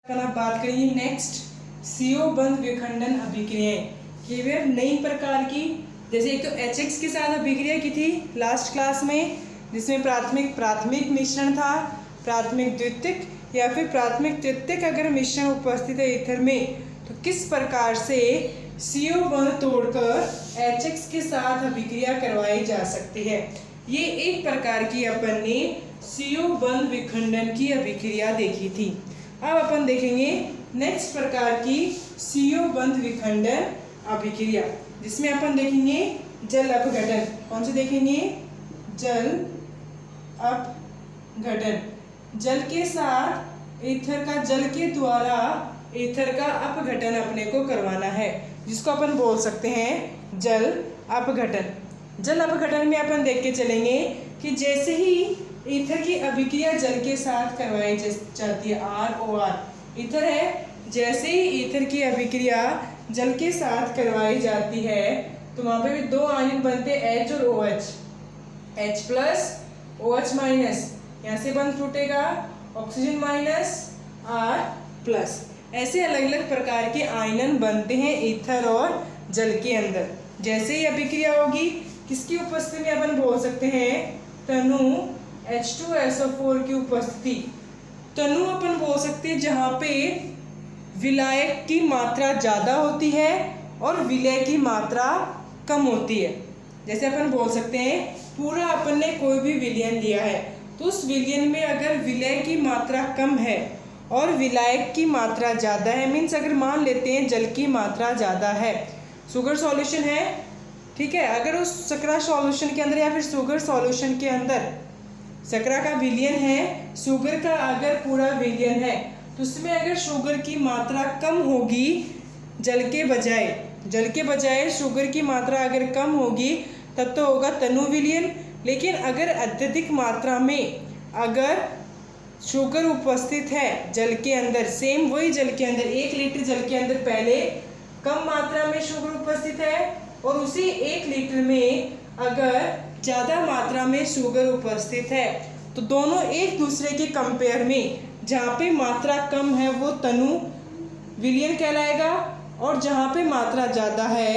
अब बात करेंगे नेक्स्ट CO बंध विखंडन अभिक्रियाएं कि वे नई प्रकार की, जैसे एक तो HX के साथ अभिक्रिया की थी लास्ट क्लास में, जिसमें प्राथमिक मिश्रण था, प्राथमिक द्वितीयक या फिर प्राथमिक तृतीयक अगर मिश्रण उपस्थित है ईथर में, तो किस प्रकार से CO बंध तोड़कर HX के साथ अभिक्रिया करवाई जा सकती है। ये एक प्रकार की अपन ने CO बंध विखंडन की अभिक्रिया देखी थी। अब अपन देखेंगे नेक्स्ट प्रकार की CO बंध विखंडन अभिक्रिया, जिसमें अपन देखेंगे जल अपघटन। कौन से देखेंगे? जल अपघटन। जल के साथ ईथर का, जल के द्वारा ईथर का अपघटन अपने को करवाना है, जिसको अपन बोल सकते हैं जल अपघटन। जल अपघटन में अपन देख के चलेंगे कि जैसे ही ईथर की अभिक्रिया जल के साथ करवाई जाती है, ROR ईथर है, जैसे ही ईथर की अभिक्रिया जल के साथ करवाई जाती है तो वहाँ पे भी दो आयन बनते हैं H और OH, H plus OH minus, यहाँ से बंध टूटेगा ऑक्सीजन माइनस R प्लस। ऐसे अलग अलग प्रकार के आयन बनते हैं ईथर और जल के अंदर। जैसे ही अभिक्रिया होगी किसकी उपस्थिति में अपन बोल सकते हैं तनु H2SO4 की उपस्थिति। तनु अपन बोल सकते हैं जहाँ पे विलायक की मात्रा ज़्यादा होती है और विलय की मात्रा कम होती है। जैसे अपन बोल सकते हैं पूरा अपन ने कोई भी विलयन लिया है तो उस विलयन में अगर विलय की मात्रा कम है और विलायक की मात्रा ज़्यादा है, मीन्स अगर मान लेते हैं जल की मात्रा ज़्यादा है, शुगर सॉल्यूशन है, ठीक है, अगर उस सकरा सॉल्यूशन के अंदर या फिर शुगर सॉल्यूशन के अंदर सकरा का विलयन है, शुगर का अगर पूरा विलयन है, तो उसमें अगर शुगर की मात्रा कम होगी जल के बजाय शुगर की मात्रा अगर कम होगी तब तो होगा तनु विलयन। लेकिन अगर अत्यधिक मात्रा में अगर शुगर उपस्थित है जल के अंदर, सेम वही जल के अंदर 1 लीटर जल के अंदर पहले कम मात्रा में शुगर उपस्थित है और उसी 1 लीटर में अगर ज़्यादा मात्रा में शुगर उपस्थित है, तो दोनों एक दूसरे के कंपेयर में जहाँ पे मात्रा कम है वो तनु विलयन कहलाएगा और जहाँ पे मात्रा ज़्यादा है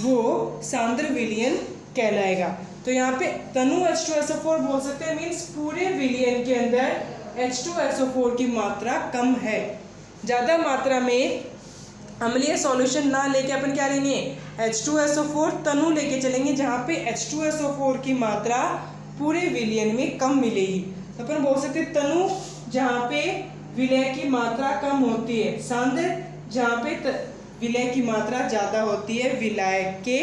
वो सांद्र विलयन कहलाएगा। तो यहाँ पे तनु H2SO4 बोल सकते हैं, मीन्स पूरे विलयन के अंदर H2SO4 की मात्रा कम है। ज़्यादा मात्रा में अम्लीय सॉल्यूशन ना लेके अपन क्या लेंगे H2SO4 तनु लेके चलेंगे, जहाँ पे H2SO4 की मात्रा पूरे विलयन में कम मिलेगी। तो अपन बोल सकते हैं तनु जहाँ पे विलय की मात्रा कम होती है, सांद्र जहाँ पे विलय की मात्रा ज़्यादा होती है विलायक के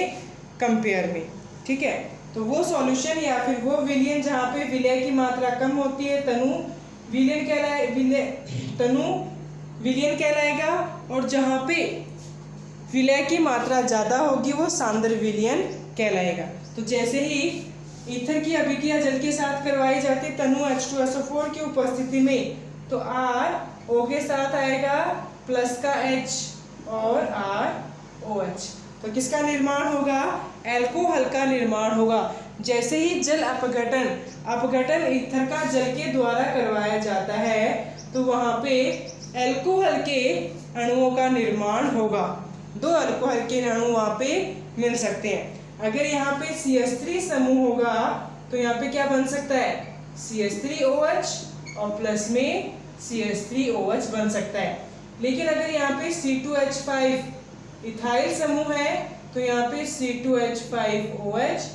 कंपेयर में, ठीक है। तो वो सॉल्यूशन या फिर वो विलयन जहाँ पे विलय की मात्रा कम होती है तनु विलयन कहलाएगा और जहाँ पे विलय की मात्रा ज़्यादा होगी वो सांद्र विलयन कहलाएगा। तो जैसे ही ईथर की अभिक्रिया जल के साथ करवाई जाती तनु H2SO4 की उपस्थिति में, तो R O के साथ आएगा प्लस का H और R OH, तो किसका निर्माण होगा? एल्कोहल का निर्माण होगा। जैसे ही जल अपघटन ईथर का जल के द्वारा करवाया जाता है तो वहाँ पे एल्कोहल के अणुओं का निर्माण होगा। 2 अल्कोहल के अणु वहाँ पे मिल सकते हैं। अगर यहाँ पे CH3 समूह होगा तो यहाँ पे क्या बन सकता है CH3OH और प्लस में CH3OH बन सकता है। लेकिन अगर यहाँ पे C2H5 इथाइल समूह है तो यहाँ पे C2H5OH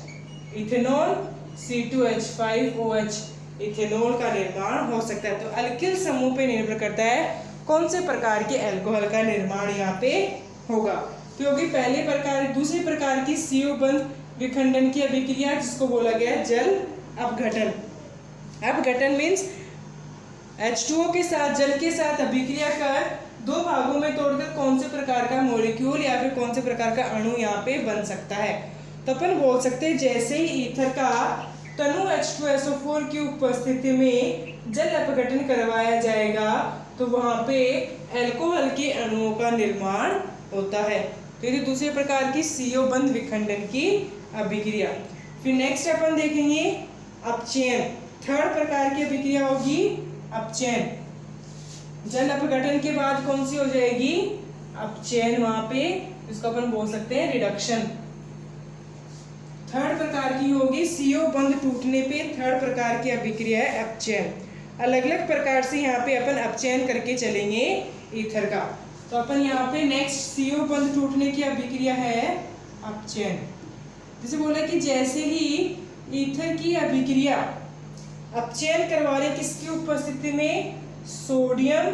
इथेनॉल, C2H5OH इथेनॉल का निर्माण हो सकता है। तो अल्किल समूह पे निर्भर करता है कौन से प्रकार के अल्कोहल का निर्माण यहाँ पे होगा। क्योंकि पहले प्रकार, दूसरे प्रकार की CO बंध विखंडन की अभिक्रिया जिसको बोला गया जल अपघटन। अपघटन मीन्स H2O के साथ जल के साथ अभिक्रिया कर 2 भागों में तोड़कर कौन से प्रकार का मॉलिक्यूल या फिर कौन से प्रकार का अणु यहाँ पे बन सकता है। तो अपन बोल सकते हैं जैसे ही ईथर का तनु H2SO4 की उपस्थिति में जल अपघटन करवाया जाएगा तो वहाँ पे एल्कोहल के अणुओं का निर्माण होता है। तो ये दूसरे प्रकार की CO बंध विखंडन की अभिक्रिया। फिर नेक्स्ट अपन देखेंगे अपचयन। थर्ड प्रकार की अभिक्रिया होगी अपचयन। जल अपघटन के बाद कौन सी हो जाएगी, अपचयन, वहां पे इसको अपन बोल सकते हैं रिडक्शन। थर्ड प्रकार की होगी CO बंध टूटने पे थर्ड प्रकार की अभिक्रिया है अपचयन। अलग अलग प्रकार से यहाँ पे अपन अपचयन करके चलेंगे ईथर का। तो अपन यहाँ पे नेक्स्ट CO बंध टूटने की अभिक्रिया है अपचयन। जैसे बोला कि जैसे ही ईथर की अभिक्रिया अपचयन करवाने किसकी उपस्थिति में, सोडियम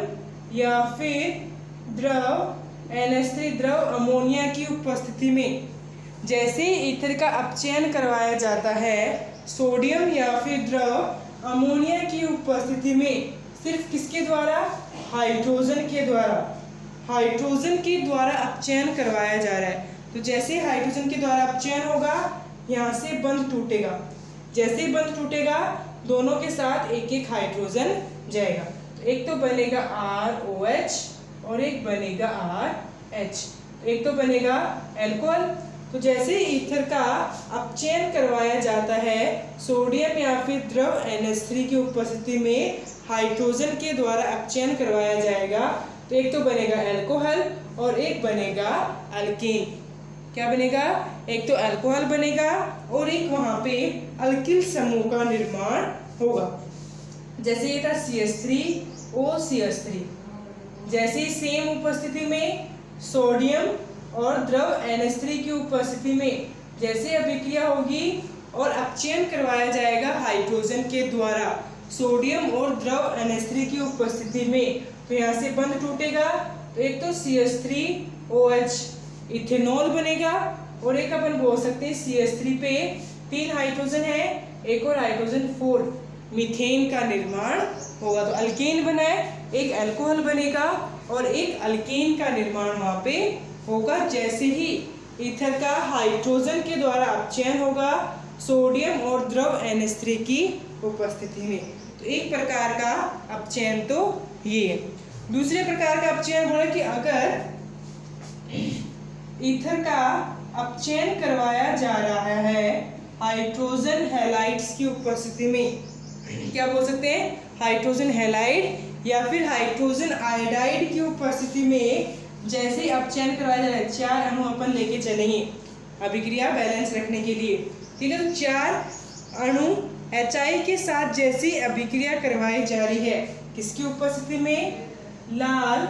या फिर द्रव NH3 द्रव अमोनिया की उपस्थिति में, जैसे ईथर का अपचयन करवाया जाता है सोडियम या फिर द्रव अमोनिया की उपस्थिति में, सिर्फ किसके द्वारा, हाइड्रोजन के द्वारा, हाइड्रोजन के द्वारा अपचयन करवाया जा रहा है। तो जैसे हाइड्रोजन के द्वारा अपचयन होगा यहाँ से बंध टूटेगा, जैसे ही बंध टूटेगा दोनों के साथ एक एक हाइड्रोजन जाएगा। तो एक तो बनेगा ROH और एक बनेगा RH, एक तो बनेगा एल्कोहल। तो जैसे ईथर का अपचयन करवाया जाता है सोडियम या फिर द्रव NH3 की उपस्थिति में हाइड्रोजन के द्वारा अपचयन करवाया जाएगा, तो एक तो बनेगा एल्कोहल और एक बनेगा अल्केन। क्या बनेगा, एक तो अल्कोहल बनेगा और एक वहां पे अल्किल समूह का निर्माण होगा। जैसे ये था CH3OCH3, जैसे सेम उपस्थिति में सोडियम और द्रव NH3 की उपस्थिति में जैसे अभिक्रिया होगी और अपचयन करवाया जाएगा हाइड्रोजन के द्वारा सोडियम और द्रव NH3 की उपस्थिति में, तो यहाँ से बंध टूटेगा। तो एक तो CH3OH इथेनॉल बनेगा और एक अपन बोल सकते हैं CH3 पे 3 हाइड्रोजन है, एक और हाइड्रोजन 4 मीथेन का निर्माण होगा। तो अल्केन बना है, एक अल्कोहल बनेगा और एक अल्केन का निर्माण वहां पे होगा जैसे ही ईथर का हाइड्रोजन के द्वारा अपचयन होगा सोडियम और द्रव NH3 की उपस्थिति में। तो एक प्रकार का अपचयन तो ये है। दूसरे प्रकार का अपचयन बोला कि अगर ईथर का अपचयन करवाया जा रहा है हाइड्रोजन हैलाइड्स की उपस्थिति में, क्या बोल सकते हैं, हाइड्रोजन हैलाइड या फिर हाइड्रोजन आयोडाइड की उपस्थिति में जैसे अपचयन करवाया जा रहा है, 4 अणु अपन लेके चलेंगे अभिक्रिया बैलेंस रखने के लिए, ठीक है। तो 4 अणु HI के साथ जैसी अभिक्रिया करवाई जा रही है किसकी उपस्थिति में, लाल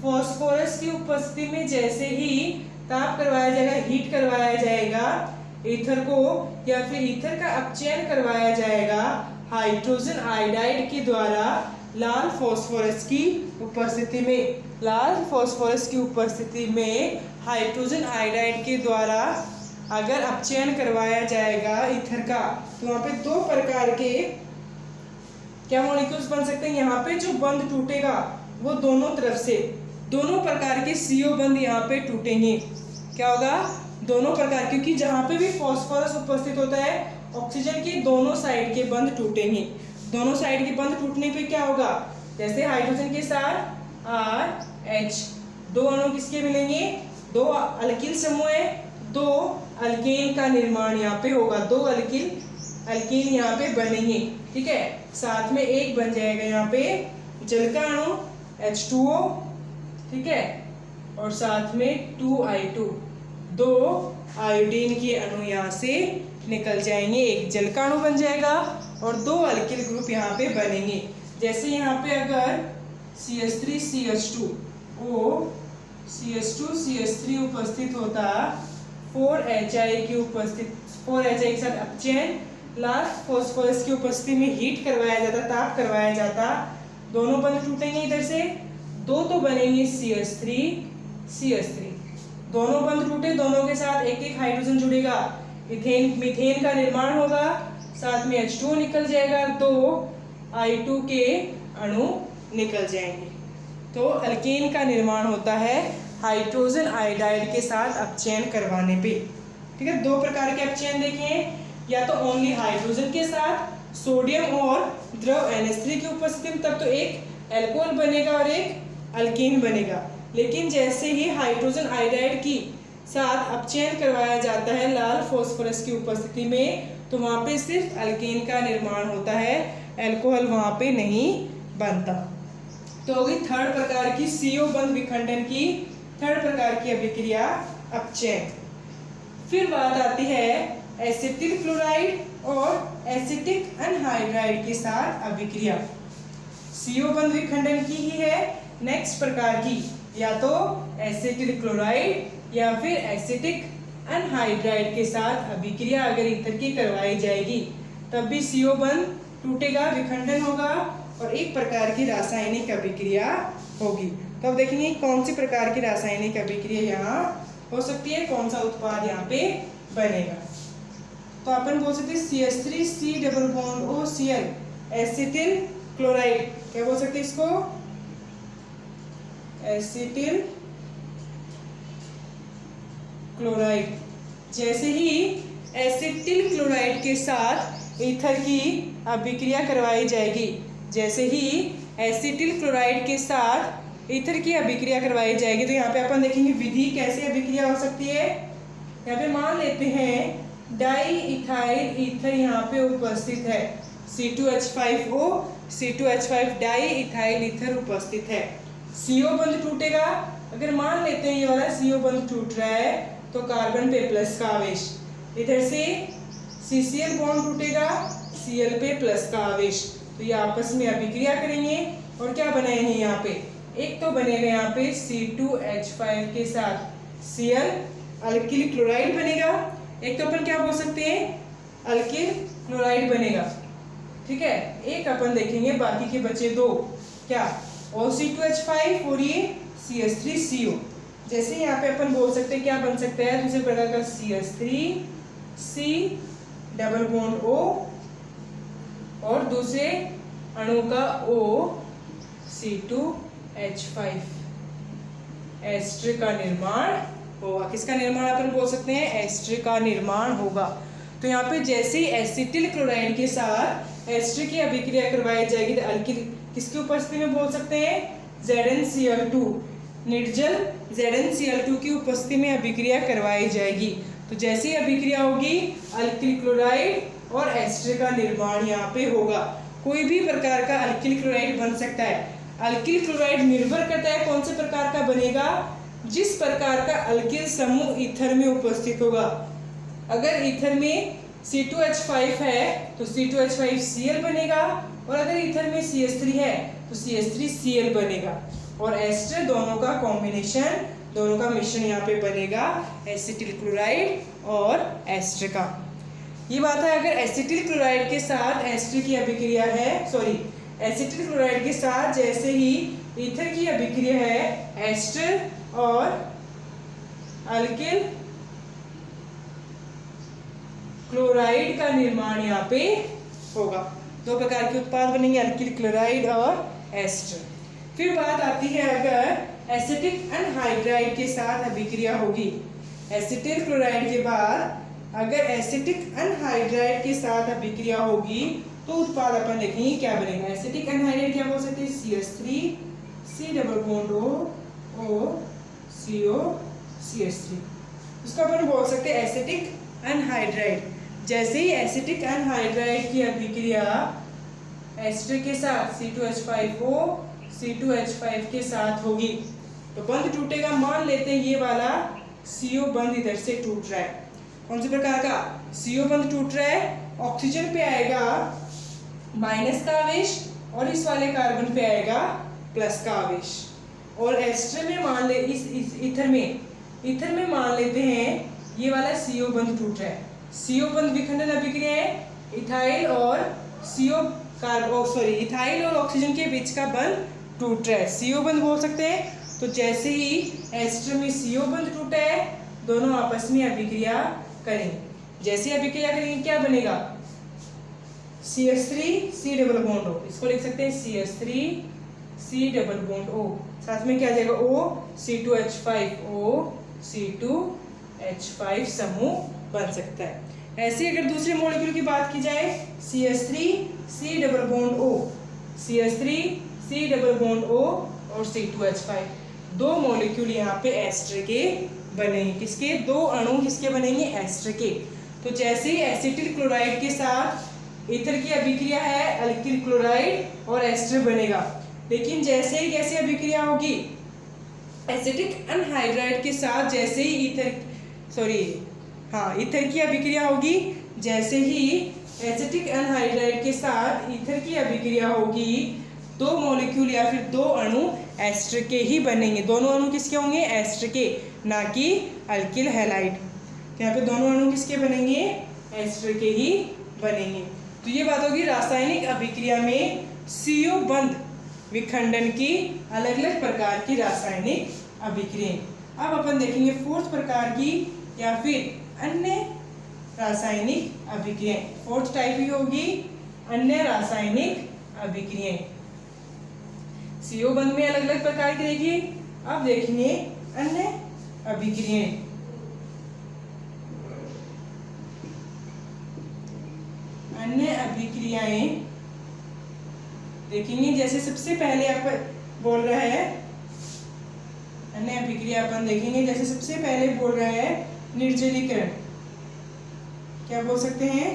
फॉस्फोरस की उपस्थिति में जैसे ही ताप करवाया जाएगा, हीट करवाया जाएगा ईथर को या फिर ईथर का अपचयन करवाया जाएगा हाइड्रोजन आयोडाइड के द्वारा लाल फास्फोरस की उपस्थिति में, लाल फास्फोरस की उपस्थिति में हाइड्रोजन आयोडाइड के द्वारा अगर अपचयन करवाया जाएगा ईथर का, तो वहाँ पे 2 प्रकार के क्या मॉलिक्यूल्स बन सकते हैं। यहाँ पे जो बंध टूटेगा वो दोनों तरफ से, दोनों प्रकार के CO बंध यहाँ पे टूटेंगे। क्या होगा, दोनों प्रकार, क्योंकि जहाँ पे भी फास्फोरस उपस्थित होता है ऑक्सीजन के दोनों साइड के बंध टूटेंगे। दोनों साइड के बंध टूटने पे क्या होगा, जैसे हाइड्रोजन के साथ RH, 2 अणु किसके मिलेंगे, 2 अल्किल समूह है, 2 अल्केन का निर्माण यहाँ पे होगा, 2 अल्केन यहाँ पे बनेंगे, ठीक है। साथ में एक बन जाएगा यहाँ पे जल का अणु H2O, ठीक है, और साथ में 2I2, 2 आयोडीन के अणु यहाँ से निकल जाएंगे, एक जल का अणु बन जाएगा और 2 अल्किल ग्रुप यहाँ पे बनेंगे। जैसे यहाँ पे अगर CH3CH2O CH2CH3 उपस्थित होता, 4HI की उपस्थित, 4HI के साथ अपचयन, लास्ट फॉस्फोरस की उपस्थिति में हीट करवाया जाता, ताप करवाया जाता, दोनों बंध टूटेंगे इधर से, 2 तो बनेंगे CH3CH3, दोनों बंध टूटे, दोनों के साथ एक एक हाइड्रोजन जुड़ेगा, मीथेन का निर्माण होगा, साथ में H2O निकल जाएगा, 2 I2 के अणु निकल जाएंगे। तो अल्केन का निर्माण होता है हाइड्रोजन आयोडाइड के साथ अपचयन करवाने पे, ठीक है। 2 प्रकार के अपचयन देखें, या तो ओनली हाइड्रोजन के साथ सोडियम और द्रव NH3 की उपस्थिति में, तब तो एक एल्कोहल बनेगा और एक अल्केन बनेगा। लेकिन जैसे ही हाइड्रोजन आयोडाइड की साथ अपचयन करवाया जाता है लाल फास्फोरस की उपस्थिति में, तो वहाँ पे सिर्फ अल्केन का निर्माण होता है, एल्कोहल वहाँ पे नहीं बनता। तो होगी थर्ड प्रकार की CO बंध विखंडन की थर्ड प्रकार की अभिक्रिया अपचयन। फिर बात आती है एसिटिल क्लोराइड और एसिटिक अनहाइड्राइड के साथ अभिक्रिया। CO बंध विखंडन की ही है नेक्स्ट प्रकार की, या तो एसिटिल क्लोराइड या फिर एसिटिक अनहाइड्राइड के साथ अभिक्रिया अगर ईथर की करवाई जाएगी तब भी CO बंध टूटेगा, विखंडन होगा और एक प्रकार की रासायनिक अभिक्रिया होगी। तो अब देखेंगे कौन सी प्रकार की रासायनिक अभिक्रिया यहाँ हो सकती है, कौन सा उत्पाद यहाँ पे बनेगा। तो अपन बोल सकते हैं CH3 double bond OCl acetyl chloride, क्या बोल सकते हैं इसको, एसिटिल क्लोराइड। जैसे ही एसिटिल क्लोराइड के साथ ईथर की अभिक्रिया करवाई जाएगी, जैसे ही एसिटिल क्लोराइड के साथ ईथर की अभिक्रिया करवाई जाएगी तो यहाँ पे अपन देखेंगे विधि कैसे अभिक्रिया हो सकती है। यहाँ पे मान लेते हैं डाई इथाइल ईथर यहाँ पे उपस्थित है, C2H5O C2H5 di ethyl ether उपस्थित है। CO बंध टूटेगा, अगर मान लेते हैं ये वाला CO बंध टूट रहा है तो कार्बन पे प्लस का आवेश, इधर से CCl बॉन्ड टूटेगा Cl पे प्लस का आवेश, तो ये आपस में अभिक्रिया करेंगे और क्या बनाएंगे यहाँ पे, एक तो बनेगा यहाँ पे C2H5 के साथ Cl अल्किल क्लोराइड बनेगा, एक तो अपन क्या बोल सकते हैं अल्किल क्लोराइड बनेगा, ठीक है। एक अपन देखेंगे बाकी के बचे दो, क्या OC2H5 और ये CH3CO। जैसे यहाँ पे अपन बोल सकते हैं क्या बन सकता है दूसरे प्रकार का CH3C डबल बॉन्ड O और दूसरे अणु का O C2H5 एस्टर का निर्माण होगा। किसका निर्माण अपन बोल सकते हैं, एस्टर का निर्माण होगा। तो यहाँ पे जैसे ही एसिटिल क्लोराइड के साथ एस्टर की अभिक्रिया करवाई जाएगी तो अल्किल किसकी उपस्थिति में बोल सकते हैं, ZnCl2 निर्जल ZnCl2 की उपस्थिति में अभिक्रिया करवाई जाएगी। तो जैसे ही अभिक्रिया होगी अल्किल क्लोराइड और एस्टर का निर्माण यहाँ पे होगा। कोई भी प्रकार का अल्किल क्लोराइड बन सकता है। अल्किल क्लोराइड निर्भर करता है कौन से प्रकार का बनेगा, जिस प्रकार का अल्किल समूह ईथर में उपस्थित होगा। अगर ईथर में C2H5 है तो C2H5Cl बनेगा और अगर ईथर में CH3 है तो CH3Cl बनेगा और एस्टर दोनों का कॉम्बिनेशन, दोनों का मिश्रण यहाँ पे बनेगा एसिटिल क्लोराइड और एस्टर का। ये बात है अगर एसिटिल क्लोराइड के साथ एस्टर की अभिक्रिया है, एसिटिल क्लोराइड के साथ जैसे ही ईथर की अभिक्रिया है एस्टर और अल्किल क्लोराइड का निर्माण यहाँ पे होगा। दो प्रकार के उत्पाद बनेंगे अल्किल क्लोराइड और एस्टर। फिर बात आती है अगर एसिटिक अनहाइड्राइड के साथ अभिक्रिया होगी, एसिटिल क्लोराइड के बाद अगर एसिटिक अनहाइड्राइड के साथ अभिक्रिया होगी तो उत्पाद अपन देखेंगे क्या बनेगा। एसिटिक अनहाइड्राइड क्या बोल सकते हैं, CH3C double bond O CO CH3, उसको अपन बोल सकते हैं एसिटिक अनहाइड्राइड। जैसे ही एसिटिक अनहाइड्राइड की अभिक्रिया एस्टर के साथ C2H5O C2H5 के साथ होगी तो बंध टूटेगा। मान लेते हैं ये वाला CO बंध इधर से टूट रहा है, कौन से प्रकार का CO बंध टूट रहा है, ऑक्सीजन पे आएगा माइनस का आवेश और इस वाले कार्बन पे आएगा प्लस का आवेश। और एस्टर में मान ले इस ईथर में मान लेते हैं ये वाला CO बंध टूट रहा है। CO बंध विखंडन अभिक्रिया है, इथाइल और इथाइल और ऑक्सीजन के बीच का बंध टूट रहा है, CO बंध बोल सकते हैं। तो जैसे ही एस्टर में CO बंध टूटा है दोनों आपस में अभिक्रिया करेंगे। जैसे अभिक्रिया करेंगे क्या बनेगा, CH3C डबल बॉन्ड O, इसको लिख सकते हैं CH3C डबल बॉन्ड O, साथ में क्या आ जाएगा O C2H5O C2H5 समूह बन सकता है। ऐसे अगर दूसरे मॉलिक्यूल की बात की जाए CH3C double bond O CH3C double bond O और C2H5, दो मॉलिक्यूल यहाँ पे एस्टर के बनेंगे। किसके, दो अणु किसके बनेंगे, एस्टर के। तो जैसे ही एसिटिल क्लोराइड के साथ ईथर की अभिक्रिया है अल्किल क्लोराइड और एस्टर बनेगा। लेकिन जैसे ही कैसी अभिक्रिया होगी, एसिटिक अनहाइड्राइड के साथ जैसे ही ईथर की अभिक्रिया होगी, जैसे ही एसिटिक अनहाइड्राइड के साथ ईथर की अभिक्रिया होगी, दो मॉलिक्यूल या फिर दो अणु एस्टर के ही बनेंगे। दोनों अणु किसके होंगे? एस्टर के, ना कि अल्किल हैलाइड। यहाँ पे दोनों अणु किसके बनेंगे? एस्टर के ही बनेंगे। तो ये बात होगी रासायनिक अभिक्रिया में CO बंध विखंडन की अलग अलग प्रकार की रासायनिक अभिक्रिया। अब अपन देखेंगे फोर्थ प्रकार की या फिर अन्य रासायनिक अभिक्रिया। फोर्थ टाइप ही होगी अन्य रासायनिक अभिक्रिया। CO बंध में अलग अलग प्रकार की देखिए। अब देखेंगे अन्य अभिक्रियाएं। अन्य अभिक्रियाएं देखेंगे, जैसे सबसे पहले आप बोल रहा है अन्य अभिक्रिया अपन देखेंगे, जैसे सबसे पहले बोल रहा है निर्जलीकरण। क्या बोल सकते हैं?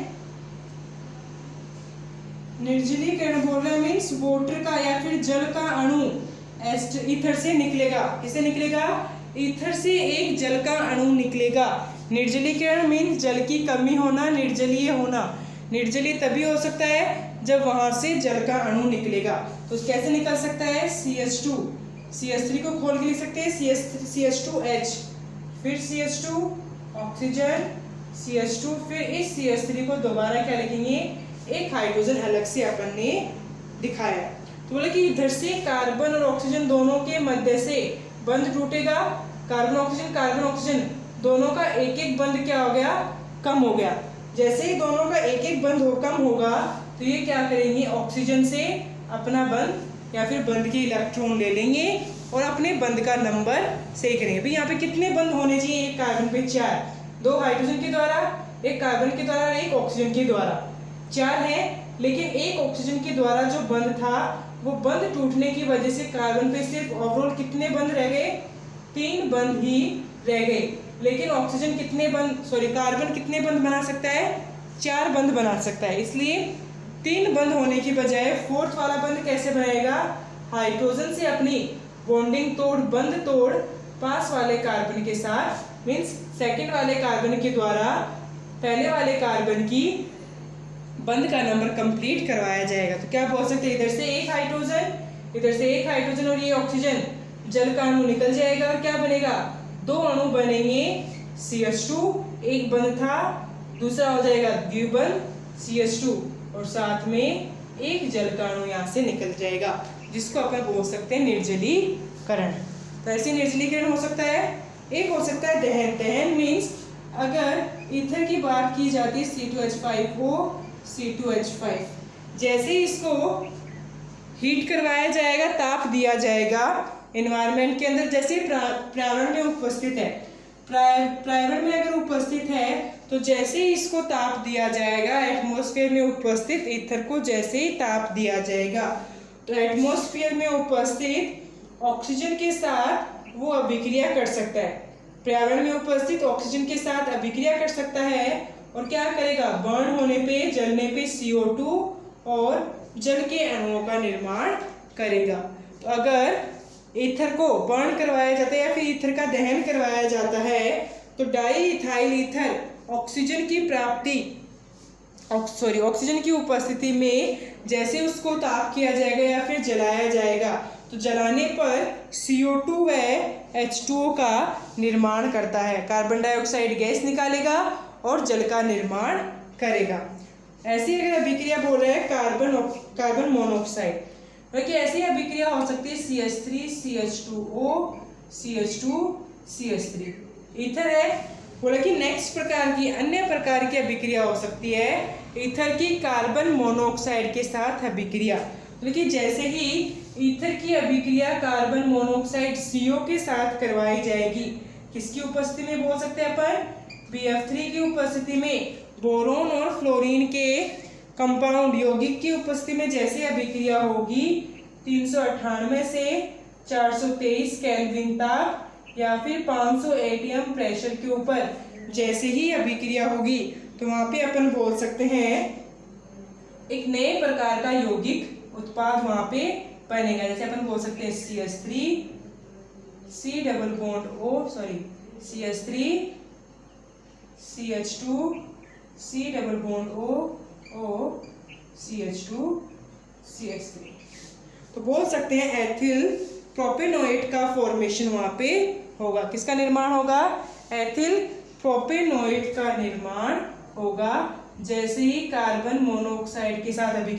निर्जलीकरण बोल रहे हैं मीन्स वाटर का या फिर जल का अणु ईथर से निकलेगा। किससे निकलेगा? ईथर से एक जल का अणु निकलेगा। निर्जलीकरण मीन्स जल की कमी होना, निर्जलीय होना। निर्जलीय तभी हो सकता है जब वहां से जल का अणु निकलेगा। तो कैसे निकल सकता है? CH2, CH3 को खोल के लिख सकते हैं CH2H, फिर CH2 ऑक्सीजन, CH2, फिर इस CH3 को दोबारा क्या लिखेंगे? एक हाइड्रोजन अलग से अपन ने दिखाया। तो बोले कि इधर से कार्बन और ऑक्सीजन दोनों के मध्य से बंध टूटेगा। कार्बन ऑक्सीजन दोनों का एक एक बंध क्या हो गया? कम हो गया। जैसे ही दोनों का एक एक बंध कम होगा तो ये क्या करेंगे? ऑक्सीजन से अपना बंध या फिर बंध के इलेक्ट्रॉन ले लेंगे और अपने बंध का नंबर सही करेंगे। भाई यहाँ पे कितने बंध होने चाहिए? एक कार्बन पे 4, 2 हाइड्रोजन के द्वारा, एक कार्बन के द्वारा, एक ऑक्सीजन के द्वारा, 4 है। लेकिन एक ऑक्सीजन के द्वारा जो बंध था वो बंध टूटने की वजह से कार्बन पे सिर्फ ओवरऑल कितने बंध रह गए? 3 बंध ही रह गए। लेकिन ऑक्सीजन कार्बन कितने बंध बना सकता है? 4 बंध बना सकता है। इसलिए 3 बंध होने की बजाय फोर्थ वाला बंध कैसे बनाएगा? हाइड्रोजन से अपनी बॉन्डिंग बंध तोड़ पास वाले कार्बन के साथ मीन्स सेकंड वाले कार्बन के द्वारा पहले वाले कार्बन की बंध का नंबर कंप्लीट करवाया जाएगा। तो क्या बोल सकते हैं? इधर से एक हाइड्रोजन और ये ऑक्सीजन, जल का अणु निकल जाएगा और क्या बनेगा? 2 अणु बनेंगे CH2, एक बंध था, दूसरा हो जाएगा द्विबंध CH2 और साथ में एक जल का अणु यहाँ से निकल जाएगा, जिसको अपन बोल सकते हैं निर्जलीकरण। तो ऐसे निर्जलीकरण हो सकता है। एक हो सकता है दहन। दहन मीन्स अगर ईथर की बात की जाती है C2H5O, C2H5, जैसे इसको हीट करवाया जाएगा, ताप दिया जाएगा एनवायरनमेंट के अंदर, जैसे पर्यावरण में उपस्थित है, पर्यावरण में अगर उपस्थित है तो जैसे ही इसको ताप दिया जाएगा, एटमॉस्फेयर में उपस्थित ईथर को जैसे ही ताप दिया जाएगा तो एटमॉस्फेयर में उपस्थित ऑक्सीजन के साथ वो अभिक्रिया कर सकता है। पर्यावरण में उपस्थित ऑक्सीजन के साथ अभिक्रिया कर सकता है और क्या करेगा? बर्न होने पे, जलने पे CO2 और जल के अणुओं का निर्माण करेगा। तो अगर ईथर को बर्न करवाया जाता है या फिर ईथर का दहन करवाया जाता है तो डाई इथाइल ईथर ऑक्सीजन की उपस्थिति में जैसे उसको ताप किया जाएगा या फिर जलाया जाएगा तो जलाने पर CO2 व H2O का निर्माण करता है। कार्बन डाइऑक्साइड गैस निकालेगा और जल का निर्माण करेगा। ऐसी अगर अभिक्रिया बोल रहे हैं कार्बन मोनोऑक्साइड, बाकी ऐसी अभिक्रिया हो सकती है CH3 CH2O CH2 CH3। Ether है, बोला कि नेक्स्ट प्रकार की अन्य प्रकार की अभिक्रिया हो सकती है ईथर की कार्बन मोनोऑक्साइड के साथ अभिक्रिया। देखिए जैसे ही ईथर की अभिक्रिया कार्बन मोनोऑक्साइड CO के साथ करवाई जाएगी, किसकी उपस्थिति में बोल सकते हैं अपन? BF3 की उपस्थिति में, बोरोन और फ्लोरीन के कंपाउंड यौगिक की उपस्थिति में जैसे अभिक्रिया होगी 398 से 423 केल्विन ताप या फिर 500 ATM प्रेशर के ऊपर जैसे ही अभिक्रिया होगी तो वहां पे अपन बोल सकते हैं एक नए प्रकार का यौगिक उत्पाद वहां पे बनेगा। जैसे अपन बोल सकते हैं CH3 C double bond O CH3 CH2 C double bond O CH2 CH3। तो बोल सकते हैं एथिल प्रोपेनोएट का फॉर्मेशन वहाँ पे होगा। किसका निर्माण होगा? एथिल प्रोपेनोएट का निर्माण होगा जैसे ही कार्बन मोनोऑक्साइड के साथ अभिक्रिया